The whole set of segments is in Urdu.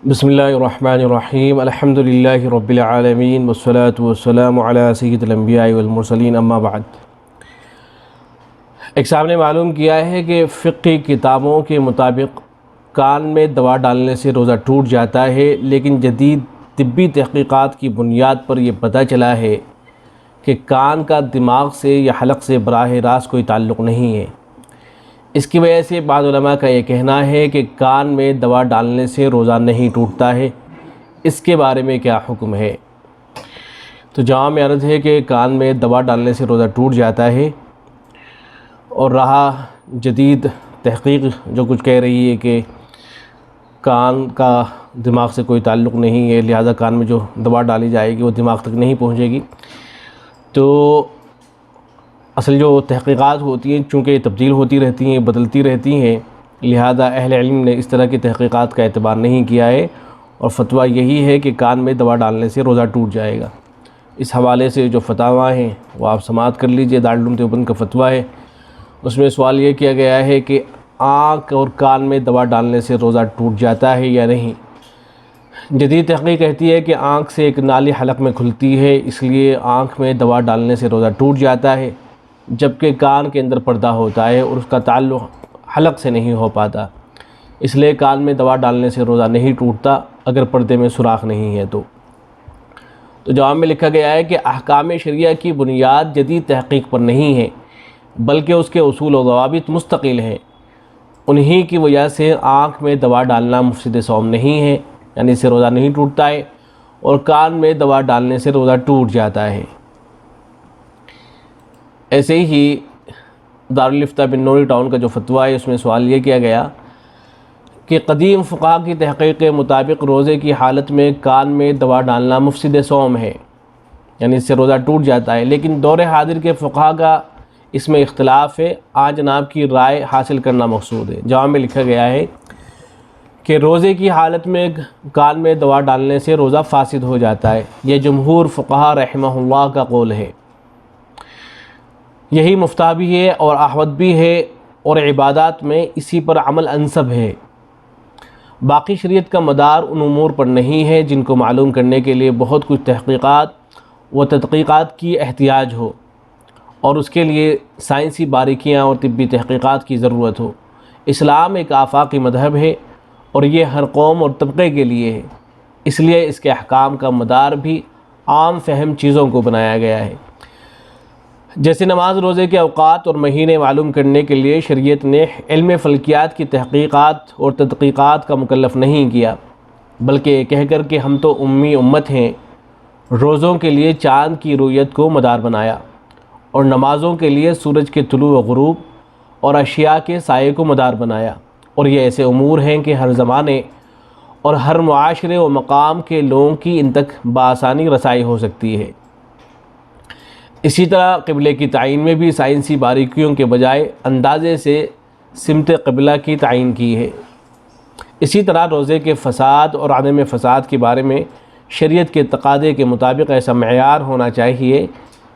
بسم اللہ الرحمن الرحیم الحمدللہ رب العالمین والصلاة والسلام علی سید الانبیاء والمرسلین اما بعد۔ ایک صاحب نے معلوم کیا ہے کہ فقہی کتابوں کے مطابق کان میں دوا ڈالنے سے روزہ ٹوٹ جاتا ہے، لیکن جدید طبی تحقیقات کی بنیاد پر یہ پتہ چلا ہے کہ کان کا دماغ سے یا حلق سے براہ راست کوئی تعلق نہیں ہے۔ اس کی وجہ سے بعض علماء کا یہ کہنا ہے کہ کان میں دوا ڈالنے سے روزہ نہیں ٹوٹتا ہے۔ اس کے بارے میں کیا حکم ہے؟ تو جواب میں عرض ہے کہ کان میں دوا ڈالنے سے روزہ ٹوٹ جاتا ہے، اور رہا جدید تحقیق جو کچھ کہہ رہی ہے کہ کان کا دماغ سے کوئی تعلق نہیں ہے، لہذا کان میں جو دوا ڈالی جائے گی وہ دماغ تک نہیں پہنچے گی، تو اصل جو تحقیقات ہوتی ہیں چونکہ تبدیل ہوتی رہتی ہیں، بدلتی رہتی ہیں، لہذا اہل علم نے اس طرح کی تحقیقات کا اعتبار نہیں کیا ہے، اور فتویٰ یہی ہے کہ کان میں دوا ڈالنے سے روزہ ٹوٹ جائے گا۔ اس حوالے سے جو فتاویٰ ہیں وہ آپ سماعت کر لیجئے۔ دارالعلوم دیوبند کا فتویٰ ہے، اس میں سوال یہ کیا گیا ہے کہ آنکھ اور کان میں دوا ڈالنے سے روزہ ٹوٹ جاتا ہے یا نہیں۔ جدید تحقیق کہتی ہے کہ آنکھ سے ایک نالی حلق میں کھلتی ہے، اس لیے آنکھ میں دوا ڈالنے سے روزہ ٹوٹ جاتا ہے، جبکہ کان کے اندر پردہ ہوتا ہے اور اس کا تعلق حلق سے نہیں ہو پاتا، اس لیے کان میں دوا ڈالنے سے روزہ نہیں ٹوٹتا اگر پردے میں سوراخ نہیں ہے تو جواب میں لکھا گیا ہے کہ احکام شریعہ کی بنیاد جدید تحقیق پر نہیں ہے، بلکہ اس کے اصول و ضوابط مستقل ہیں۔ انہی کی وجہ سے آنکھ میں دوا ڈالنا مفسد صوم نہیں ہے، یعنی اس سے روزہ نہیں ٹوٹتا ہے، اور کان میں دوا ڈالنے سے روزہ ٹوٹ جاتا ہے۔ ایسے ہی دارالفتہ بن نوری ٹاؤن کا جو فتویٰ ہے اس میں سوال یہ کیا گیا کہ قدیم فقہاء کی تحقیق کے مطابق روزے کی حالت میں کان میں دوا ڈالنا مفسد صوم ہے، یعنی اس سے روزہ ٹوٹ جاتا ہے، لیکن دور حاضر کے فقہاء کا اس میں اختلاف ہے، آن جناب کی رائے حاصل کرنا مقصود ہے۔ جواب میں لکھا گیا ہے کہ روزے کی حالت میں کان میں دوا ڈالنے سے روزہ فاسد ہو جاتا ہے، یہ جمہور فقہاء رحمہ اللہ کا قول ہے، یہی مفتیٰ بھی ہے اور احوط بھی ہے، اور عبادات میں اسی پر عمل انسب ہے۔ باقی شریعت کا مدار ان امور پر نہیں ہے جن کو معلوم کرنے کے لیے بہت کچھ تحقیقات و تدقیقات کی احتیاج ہو، اور اس کے لیے سائنسی باریکیاں اور طبی تحقیقات کی ضرورت ہو۔ اسلام ایک آفاقی مذہب ہے، اور یہ ہر قوم اور طبقے کے لیے ہے، اس لیے اس کے احکام کا مدار بھی عام فہم چیزوں کو بنایا گیا ہے۔ جیسے نماز روزے کے اوقات اور مہینے معلوم کرنے کے لیے شریعت نے علم فلکیات کی تحقیقات اور تدقیقات کا مکلف نہیں کیا، بلکہ یہ کہہ کر کہ ہم تو امی امت ہیں، روزوں کے لیے چاند کی رؤیت کو مدار بنایا، اور نمازوں کے لیے سورج کے طلوع و غروب اور اشیاء کے سائے کو مدار بنایا، اور یہ ایسے امور ہیں کہ ہر زمانے اور ہر معاشرے و مقام کے لوگوں کی ان تک بآسانی رسائی ہو سکتی ہے۔ اسی طرح قبلے کی تعین میں بھی سائنسی باریکیوں کے بجائے اندازے سے سمت قبلہ کی تعین کی ہے۔ اسی طرح روزے کے فساد اور عدم فساد کے بارے میں شریعت کے تقاضے کے مطابق ایسا معیار ہونا چاہیے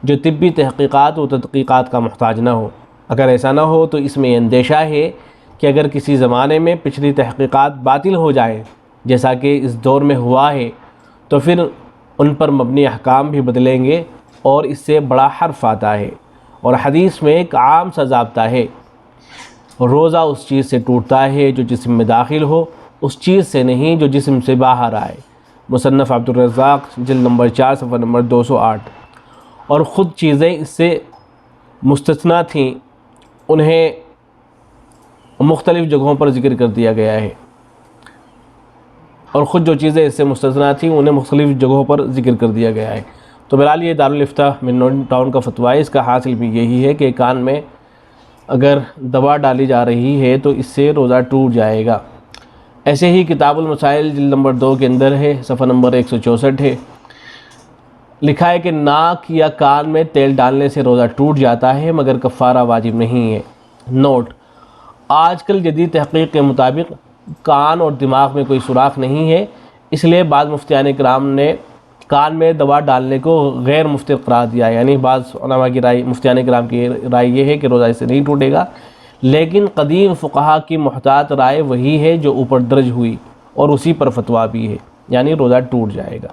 جو طبی تحقیقات و تدقیقات کا محتاج نہ ہو۔ اگر ایسا نہ ہو تو اس میں اندیشہ ہے کہ اگر کسی زمانے میں پچھلی تحقیقات باطل ہو جائیں، جیسا کہ اس دور میں ہوا ہے، تو پھر ان پر مبنی احکام بھی بدلیں گے، اور اس سے بڑا حرف آتا ہے۔ اور حدیث میں ایک عام سا ضابطہ ہے، روزہ اس چیز سے ٹوٹتا ہے جو جسم میں داخل ہو، اس چیز سے نہیں جو جسم سے باہر آئے۔ مصنف عبدالرزاق جلد نمبر 4 صفحہ نمبر 208۔ اور خود چیزیں اس سے مستثنیٰ تھیں، انہیں مختلف جگہوں پر ذکر کر دیا گیا ہے، اور خود جو چیزیں اس سے مستثنیٰ تھیں انہیں مختلف جگہوں پر ذکر کر دیا گیا ہے۔ تو بہرحال یہ دارالفتہ بن نوری ٹاؤن کا فتویٰ ہے، اس کا حاصل بھی یہی ہے کہ کان میں اگر دوا ڈالی جا رہی ہے تو اس سے روزہ ٹوٹ جائے گا۔ ایسے ہی کتاب المسائل جلد نمبر 2 کے اندر ہے، صفحہ نمبر 164 ہے، لکھا ہے کہ ناک یا کان میں تیل ڈالنے سے روزہ ٹوٹ جاتا ہے مگر کفارہ واجب نہیں ہے۔ نوٹ: آج کل جدید تحقیق کے مطابق کان اور دماغ میں کوئی سوراخ نہیں ہے، اس لیے بعض مفتیان کرام نے کان میں دوا ڈالنے کو غیر مفطر قرار دیا ہے، یعنی بعض علماء کی رائے، مفتیان کرام کی رائے یہ ہے کہ روزہ اس سے نہیں ٹوٹے گا، لیکن قدیم فقہاء کی محتاط رائے وہی ہے جو اوپر درج ہوئی، اور اسی پر فتویٰ بھی ہے، یعنی روزہ ٹوٹ جائے گا۔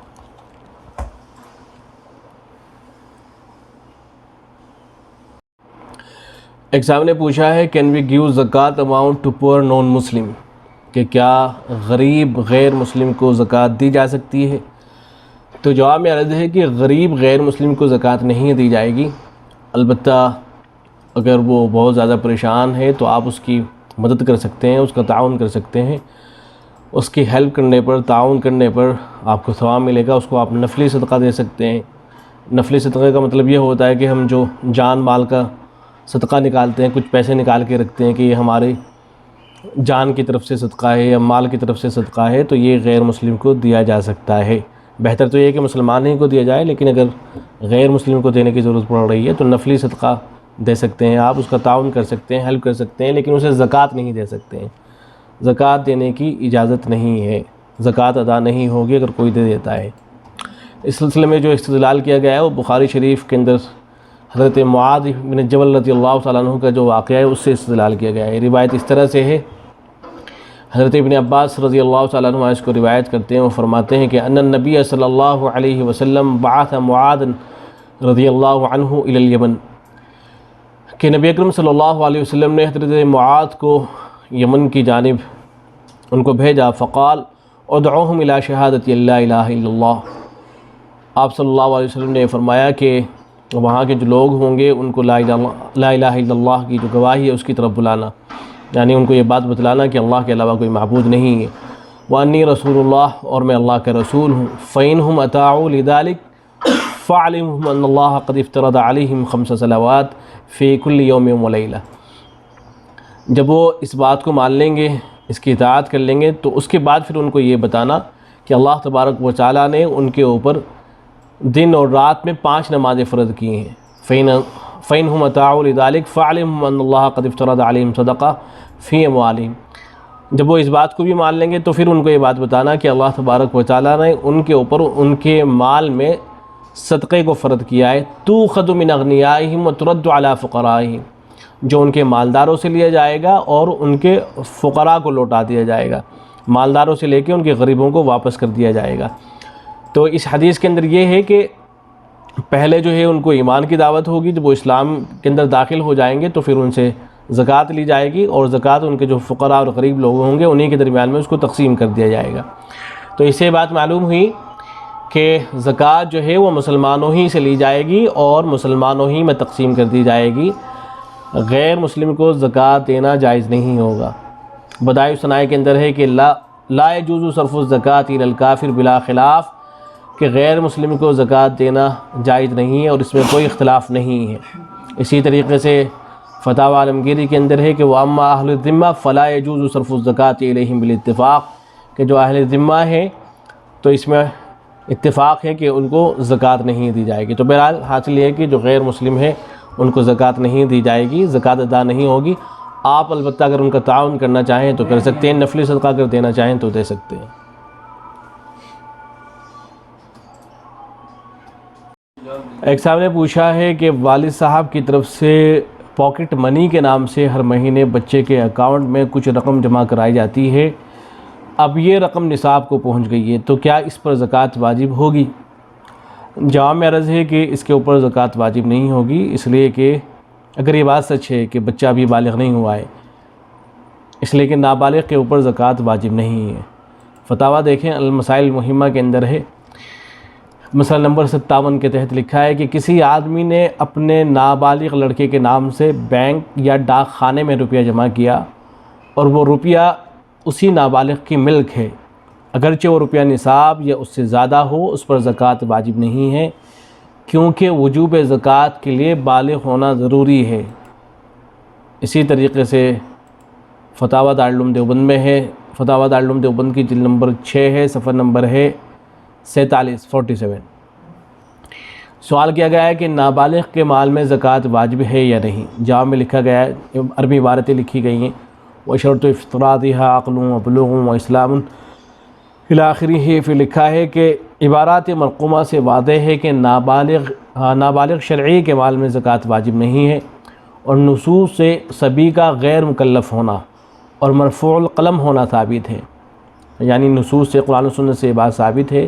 ایک صاحب نے پوچھا ہے کین وی گیو زکوٰۃ اماؤنٹ ٹو پور نان مسلم، کہ کیا غریب غیر مسلم کو زکوٰۃ دی جا سکتی ہے؟ تو جواب میں عرض ہے کہ غریب غیر مسلم کو زکوٰۃ نہیں دی جائے گی، البتہ اگر وہ بہت زیادہ پریشان ہے تو آپ اس کی مدد کر سکتے ہیں، اس کا تعاون کر سکتے ہیں، اس کی ہیلپ کرنے پر، تعاون کرنے پر آپ کو ثواب ملے گا۔ اس کو آپ نفلی صدقہ دے سکتے ہیں۔ نفلی صدقے کا مطلب یہ ہوتا ہے کہ ہم جو جان مال کا صدقہ نکالتے ہیں، کچھ پیسے نکال کے رکھتے ہیں کہ یہ ہمارے جان کی طرف سے صدقہ ہے یا مال کی طرف سے صدقہ ہے، تو یہ غیر مسلم کو دیا جا سکتا ہے۔ بہتر تو یہ ہے کہ مسلمان ہی کو دیا جائے، لیکن اگر غیر مسلم کو دینے کی ضرورت پڑ رہی ہے تو نفلی صدقہ دے سکتے ہیں، آپ اس کا تعاون کر سکتے ہیں، ہیلپ کر سکتے ہیں، لیکن اسے زکوٰۃ نہیں دے سکتے ہیں۔ زکوٰۃ دینے کی اجازت نہیں ہے، زکوٰۃ ادا نہیں ہوگی اگر کوئی دے دیتا ہے۔ اس سلسلے میں جو استدلال کیا گیا ہے وہ بخاری شریف کے اندر حضرت معاذ بن جبل رضی اللہ تعالیٰ عنہ کا جو واقعہ ہے اس سے استدلال کیا گیا ہے۔ روایت اس طرح سے ہے، حضرت ابن عباس رضی اللہ تعالیٰ عنہ اس کو روایت کرتے ہیں، وہ فرماتے ہیں کہ ان النبی صلی اللہ علیہ وسلم بعث معاذ رضی اللہ عنہ الی الیمن، کہ نبی اکرم صلی اللہ علیہ وسلم نے حضرت معاذ کو یمن کی جانب ان کو بھیجا، فقال ادعوہم الی شہادت لا الہ الا اللہ۔ آپ صلی اللہ علیہ وسلم نے فرمایا کہ وہاں کے جو لوگ ہوں گے ان کو لا الہ الا اللہ کی جو گواہی ہے اس کی طرف بلانا، یعنی ان کو یہ بات بتلانا کہ اللہ کے علاوہ کوئی معبود نہیں ہے، وانی رسول اللہ، اور میں اللہ کا رسول ہوں، فإنہم اطاعوا لذلک فاعلمہم ان اللہ قد افترض علیہم 5 صلوات فی کل یوم ولیلہ۔ جب وہ اس بات کو مان لیں گے، اس کی اطاعت کر لیں گے، تو اس کے بعد پھر ان کو یہ بتانا کہ اللہ تبارک و تعالیٰ نے ان کے اوپر دن اور رات میں 5 نمازیں فرض کی ہیں۔ فإنہم اطاعوا لذلک فاعلمہم ان اللہ قد افترض علیہم صدقہ فی اموالہم۔ جب وہ اس بات کو بھی مان لیں گے تو پھر ان کو یہ بات بتانا کہ اللہ تبارک و تعالیٰ نے ان کے اوپر ان کے مال میں صدقے کو فرض کیا ہے، تؤخذ من اغنیائہم وترد علی فقرائہم، جو ان کے مالداروں سے لیا جائے گا اور ان کے فقراء کو لوٹا دیا جائے گا، مالداروں سے لے کے ان کے غریبوں کو واپس کر دیا جائے گا۔ تو اس حدیث کے اندر یہ ہے کہ پہلے جو ہے ان کو ایمان کی دعوت ہوگی، جب وہ اسلام کے اندر داخل ہو جائیں گے تو پھر ان سے زکوٰۃ لی جائے گی، اور زکوٰۃ ان کے جو فقراء اور غریب لوگ ہوں گے انہی کے درمیان میں اس کو تقسیم کر دیا جائے گا۔ تو اس سے بات معلوم ہوئی کہ زکوٰۃ جو ہے وہ مسلمانوں ہی سے لی جائے گی اور مسلمانوں ہی میں تقسیم کر دی جائے گی، غیر مسلم کو زکوٰۃ دینا جائز نہیں ہوگا۔ بدائع الصنائع کے اندر ہے کہ لا یجوز صرف الزکوٰۃ الی الکافر بلا خلاف، کہ غیر مسلم کو زکوٰۃ دینا جائز نہیں ہے اور اس میں کوئی اختلاف نہیں ہے۔ اسی طریقے سے فتاوی عالمگیری کے اندر ہے کہ وَأَمَّا أَهْلُ الذِّمَّةِ فَلَا يَجُوزُ صَرْفُ الزَّكَاةِ إِلَيْهِمْ بِالاتفاق، کہ جو اہل ذمہ ہیں تو اس میں اتفاق ہے کہ ان کو زکوٰۃ نہیں دی جائے گی۔ تو بہرحال حاصل یہ ہے کہ جو غیر مسلم ہے ان کو زکوٰۃ نہیں دی جائے گی، زکوٰۃ ادا نہیں ہوگی۔ آپ البتہ اگر ان کا تعاون کرنا چاہیں تو کر سکتے ہیں، نفلی صدقہ اگر دینا چاہیں تو دے سکتے ہیں۔ ایک صاحب نے پوچھا ہے کہ والد صاحب کی طرف سے پاکٹ منی کے نام سے ہر مہینے بچے کے اکاؤنٹ میں کچھ رقم جمع کرائی جاتی ہے، اب یہ رقم نصاب کو پہنچ گئی ہے تو کیا اس پر زکوٰۃ واجب ہوگی؟ جواب میں عرض ہے کہ اس کے اوپر زکوٰۃ واجب نہیں ہوگی، اس لیے کہ اگر یہ بات سچ ہے کہ بچہ ابھی بالغ نہیں ہوا ہے، اس لیے کہ نابالغ کے اوپر زکوٰۃ واجب نہیں ہے۔ فتاویٰ دیکھیں، المسائل المہمہ کے اندر ہے، مسئلہ نمبر 57 کے تحت لکھا ہے کہ کسی آدمی نے اپنے نابالغ لڑکے کے نام سے بینک یا ڈاک خانے میں روپیہ جمع کیا اور وہ روپیہ اسی نابالغ کی ملک ہے، اگرچہ وہ روپیہ نصاب یا اس سے زیادہ ہو، اس پر زکوٰۃ واجب نہیں ہے، کیونکہ وجوب زکوٰۃ کے لیے بالغ ہونا ضروری ہے۔ اسی طریقے سے فتاویٰ دارالعلوم دیوبند میں ہے، فتاویٰ دارالعلوم دیوبند کی جلد نمبر 6 ہے، صفحہ نمبر ہے 47۔ سوال کیا گیا ہے کہ نابالغ کے مال میں زکوٰۃ واجب ہے یا نہیں؟ جواب میں لکھا گیا ہے، عربی عبارتیں لکھی گئی ہیں، وشرط افطرادها عقل وبلوغ واسلام الی آخرہ، پھر لکھا ہے کہ عبارات مرقومہ سے واضح ہے کہ نابالغ شرعی کے مال میں زکوٰۃ واجب نہیں ہے، اور نصوص سے صبی کا غیر مکلف ہونا اور مرفوع القلم ہونا ثابت ہے۔ یعنی نصوص سے، قرآن و سنت سے یہ بات ثابت ہے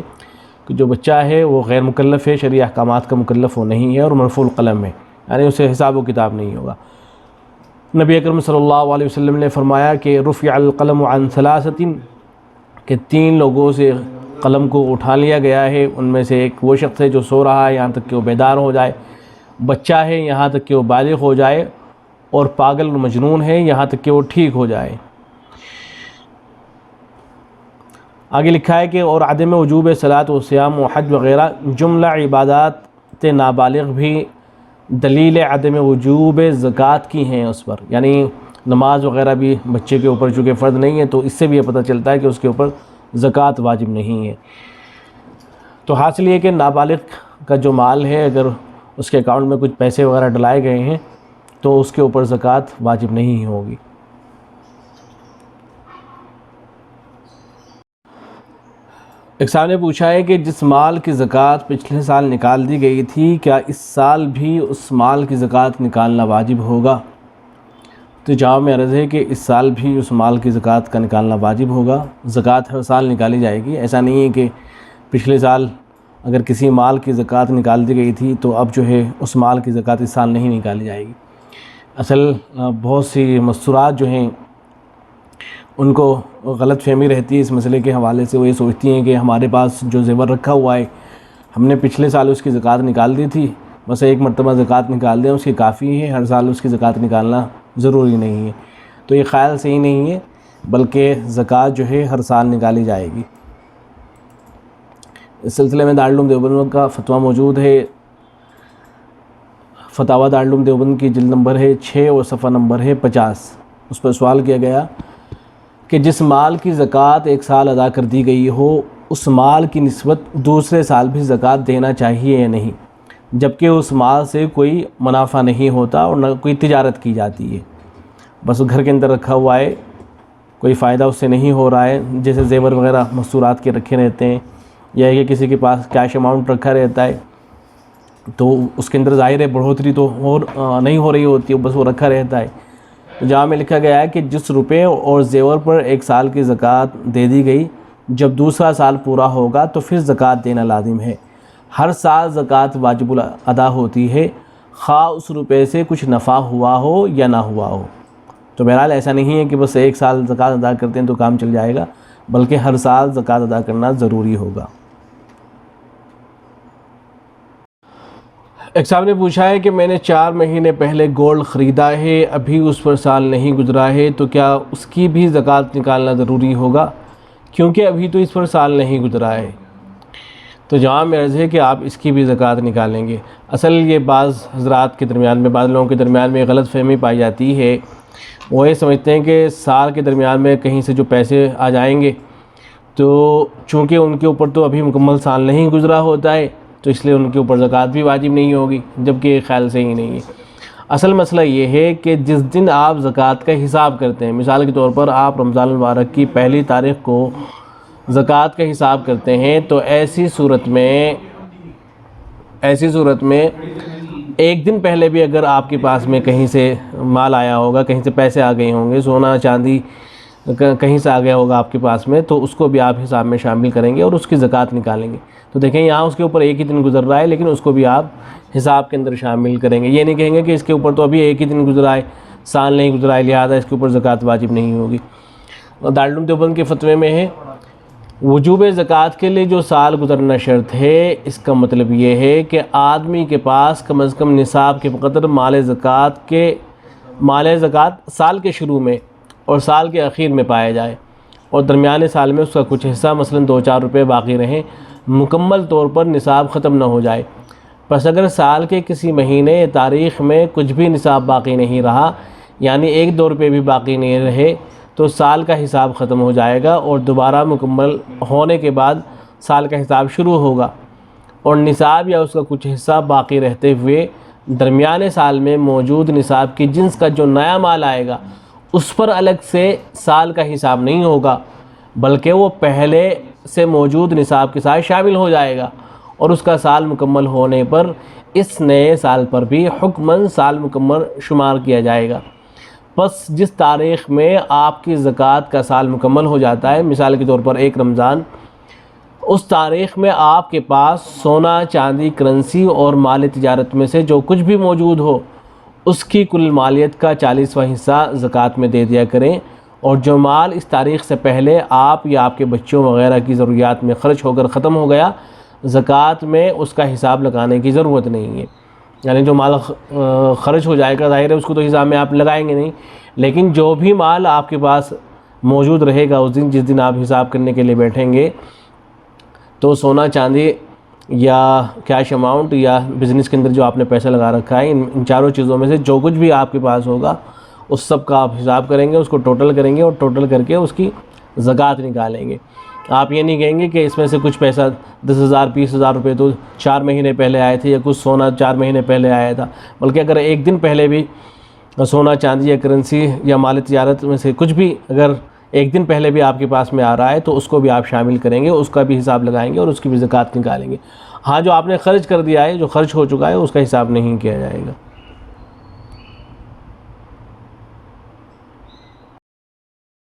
کہ جو بچہ ہے وہ غیر مکلف ہے، شرعی احکامات کا مکلف وہ نہیں ہے، اور مرفوع القلم ہے، یعنی اسے حساب و کتاب نہیں ہوگا۔ نبی اکرم صلی اللہ علیہ وسلم نے فرمایا کہ رفع القلم عن ثلاثۃ، کہ 3 لوگوں سے قلم کو اٹھا لیا گیا ہے، ان میں سے ایک وہ شخص ہے جو سو رہا ہے یہاں تک کہ وہ بیدار ہو جائے، بچہ ہے یہاں تک کہ وہ بالغ ہو جائے، اور پاگل و مجنون ہے یہاں تک کہ وہ ٹھیک ہو جائے۔ آگے لکھا ہے کہ اور عدم وجوب صلاۃ و صیام و حج وغیرہ جملہ عبادات نابالغ بھی دلیل عدم وجوب زکوٰۃ کی ہیں اس پر، یعنی نماز وغیرہ بھی بچے کے اوپر چونکہ فرض نہیں ہے، تو اس سے بھی یہ پتہ چلتا ہے کہ اس کے اوپر زکوٰۃ واجب نہیں ہے۔ تو حاصل یہ کہ نابالغ کا جو مال ہے، اگر اس کے اکاؤنٹ میں کچھ پیسے وغیرہ ڈلائے گئے ہیں تو اس کے اوپر زکوٰۃ واجب نہیں ہوگی۔ ایک صاحب نے پوچھا ہے کہ جس مال کی زکوٰۃ پچھلے سال نکال دی گئی تھی، کیا اس سال بھی اس مال کی زکوٰۃ نکالنا واجب ہوگا؟ تو جواب میں عرض ہے کہ اس سال بھی اس مال کی زکوٰۃ کا نکالنا واجب ہوگا۔ زکوٰۃ ہر سال نکالی جائے گی، ایسا نہیں ہے کہ پچھلے سال اگر کسی مال کی زکوٰۃ نکال دی گئی تھی تو اب جو ہے اس مال کی زکوٰۃ اس سال نہیں نکالی جائے گی۔ اصل بہت سی مستورات جو ہیں ان کو غلط فہمی رہتی ہے اس مسئلے کے حوالے سے، وہ یہ سوچتی ہیں کہ ہمارے پاس جو زیور رکھا ہوا ہے، ہم نے پچھلے سال اس کی زکوٰۃ نکال دی تھی، بس ایک مرتبہ زکوٰۃ نکال دیں اس کی کافی ہے، ہر سال اس کی زکوٰۃ نکالنا ضروری نہیں ہے۔ تو یہ خیال صحیح نہیں ہے، بلکہ زکوٰۃ جو ہے ہر سال نکالی جائے گی۔ اس سلسلے میں دارالعلوم دیوبند کا فتویٰ موجود ہے، فتاویٰ دارالعلوم دیوبند کی جلد نمبر ہے 6 اور صفحہ نمبر ہے 50۔ اس پر سوال کیا گیا کہ جس مال کی زکوٰۃ ایک سال ادا کر دی گئی ہو، اس مال کی نسبت دوسرے سال بھی زکوٰۃ دینا چاہیے یا نہیں، جبکہ اس مال سے کوئی منافع نہیں ہوتا اور نہ کوئی تجارت کی جاتی ہے، بس گھر کے اندر رکھا ہوا ہے، کوئی فائدہ اس سے نہیں ہو رہا ہے، جیسے زیور وغیرہ مستورات کے رکھے رہتے ہیں، یا کہ کسی کے پاس کیش اماؤنٹ رکھا رہتا ہے تو اس کے اندر ظاہر ہے بڑھوتری تو نہیں ہو رہی ہوتی ہے، بس وہ رکھا رہتا ہے۔ تو جہاں میں لکھا گیا ہے کہ جس روپے اور زیور پر ایک سال کی زکوٰۃ دے دی گئی، جب دوسرا سال پورا ہوگا تو پھر زکوٰۃ دینا لازم ہے۔ ہر سال زکوٰۃ واجب ادا ہوتی ہے، خواہ اس روپے سے کچھ نفع ہوا ہو یا نہ ہوا ہو۔ تو بہرحال ایسا نہیں ہے کہ بس ایک سال زکوٰۃ ادا کرتے ہیں تو کام چل جائے گا، بلکہ ہر سال زکوٰۃ ادا کرنا ضروری ہوگا۔ ایک صاحب نے پوچھا ہے کہ میں نے 4 مہینے پہلے گولڈ خریدا ہے، ابھی اس پر سال نہیں گزرا ہے، تو کیا اس کی بھی زکوٰۃ نکالنا ضروری ہوگا، کیونکہ ابھی تو اس پر سال نہیں گزرا ہے؟ تو جواب میں عرض ہے کہ آپ اس کی بھی زکوٰۃ نکالیں گے۔ اصل یہ بعض حضرات کے درمیان میں، بعض لوگوں کے درمیان میں غلط فہمی پائی جاتی ہے، وہ یہ سمجھتے ہیں کہ سال کے درمیان میں کہیں سے جو پیسے آ جائیں گے تو چونکہ ان کے اوپر تو ابھی مکمل سال نہیں گزرا ہوتا ہے تو اس لیے ان کے اوپر زکوٰۃ بھی واجب نہیں ہوگی، جبکہ یہ خیال صحیح نہیں ہے۔ اصل مسئلہ یہ ہے کہ جس دن آپ زکوٰۃ کا حساب کرتے ہیں، مثال کے طور پر آپ رمضان المبارک کی پہلی تاریخ کو زکوٰۃ کا حساب کرتے ہیں، تو ایسی صورت میں ایک دن پہلے بھی اگر آپ کے پاس میں کہیں سے مال آیا ہوگا، کہیں سے پیسے آ گئے ہوں گے، سونا چاندی کہیں سے آ گیا ہوگا آپ کے پاس میں، تو اس کو بھی آپ حساب میں شامل کریں گے اور اس کی زکوٰۃ نکالیں گے۔ تو دیکھیں یہاں اس کے اوپر ایک ہی دن گزر رہا ہے، لیکن اس کو بھی آپ حساب کے اندر شامل کریں گے۔ یہ نہیں کہیں گے کہ اس کے اوپر تو ابھی ایک ہی دن گزرا ہے، سال نہیں گزرا ہے، لہٰذا اس کے اوپر زکوٰۃ واجب نہیں ہوگی۔ دارالعلوم دیوبند کے فتوے میں ہے وجوب زکوٰۃ کے لیے جو سال گزرنا شرط ہے، اس کا مطلب یہ ہے کہ آدمی کے پاس کم از کم نصاب کے قدر مال زکوٰۃ سال کے شروع میں اور سال کے اخیر میں پایا جائے، اور درمیانے سال میں اس کا کچھ حصہ مثلاً 2-4 روپے باقی رہیں، مکمل طور پر نصاب ختم نہ ہو جائے۔ پس اگر سال کے کسی مہینے یا تاریخ میں کچھ بھی نصاب باقی نہیں رہا، یعنی 1-2 روپے بھی باقی نہیں رہے، تو سال کا حساب ختم ہو جائے گا اور دوبارہ مکمل ہونے کے بعد سال کا حساب شروع ہوگا، اور نصاب یا اس کا کچھ حصہ باقی رہتے ہوئے درمیانے سال میں موجود نصاب کی جنس کا جو نیا مال آئے گا اس پر الگ سے سال کا حساب نہیں ہوگا، بلکہ وہ پہلے سے موجود نصاب کے ساتھ شامل ہو جائے گا، اور اس کا سال مکمل ہونے پر اس نئے سال پر بھی حکماً سال مکمل شمار کیا جائے گا۔ پس جس تاریخ میں آپ کی زکوٰۃ کا سال مکمل ہو جاتا ہے، مثال کے طور پر 1 رمضان، اس تاریخ میں آپ کے پاس سونا، چاندی، کرنسی اور مال تجارت میں سے جو کچھ بھی موجود ہو اس کی کل مالیت کا 40واں حصہ زکوٰۃ میں دے دیا کریں، اور جو مال اس تاریخ سے پہلے آپ یا آپ کے بچوں وغیرہ کی ضروریات میں خرچ ہو کر ختم ہو گیا، زکوٰۃ میں اس کا حساب لگانے کی ضرورت نہیں ہے۔ یعنی جو مال خرچ ہو جائے گا ظاہر ہے اس کو تو حساب میں آپ لگائیں گے نہیں، لیکن جو بھی مال آپ کے پاس موجود رہے گا اس دن جس دن آپ حساب کرنے کے لیے بیٹھیں گے، تو سونا، چاندی یا کیش اماؤنٹ یا بزنس کے اندر جو آپ نے پیسہ لگا رکھا ہے، ان چاروں چیزوں میں سے جو کچھ بھی آپ کے پاس ہوگا اس سب کا آپ حساب کریں گے، اس کو ٹوٹل کریں گے اور ٹوٹل کر کے اس کی زکوٰۃ نکالیں گے۔ آپ یہ نہیں کہیں گے کہ اس میں سے کچھ پیسہ 10,000 20,000 روپے تو 4 مہینے پہلے آئے تھے یا کچھ سونا 4 مہینے پہلے آیا تھا، بلکہ اگر ایک دن پہلے بھی سونا، چاندی یا کرنسی یا مال تجارت میں سے کچھ بھی اگر ایک دن پہلے بھی آپ کے پاس میں آ رہا ہے تو اس کو بھی آپ شامل کریں گے، اس کا بھی حساب لگائیں گے اور اس کی بھی زکوٰۃ نکالیں گے۔ ہاں، جو آپ نے خرچ کر دیا ہے، جو خرچ ہو چکا ہے، اس کا حساب نہیں کیا جائے گا۔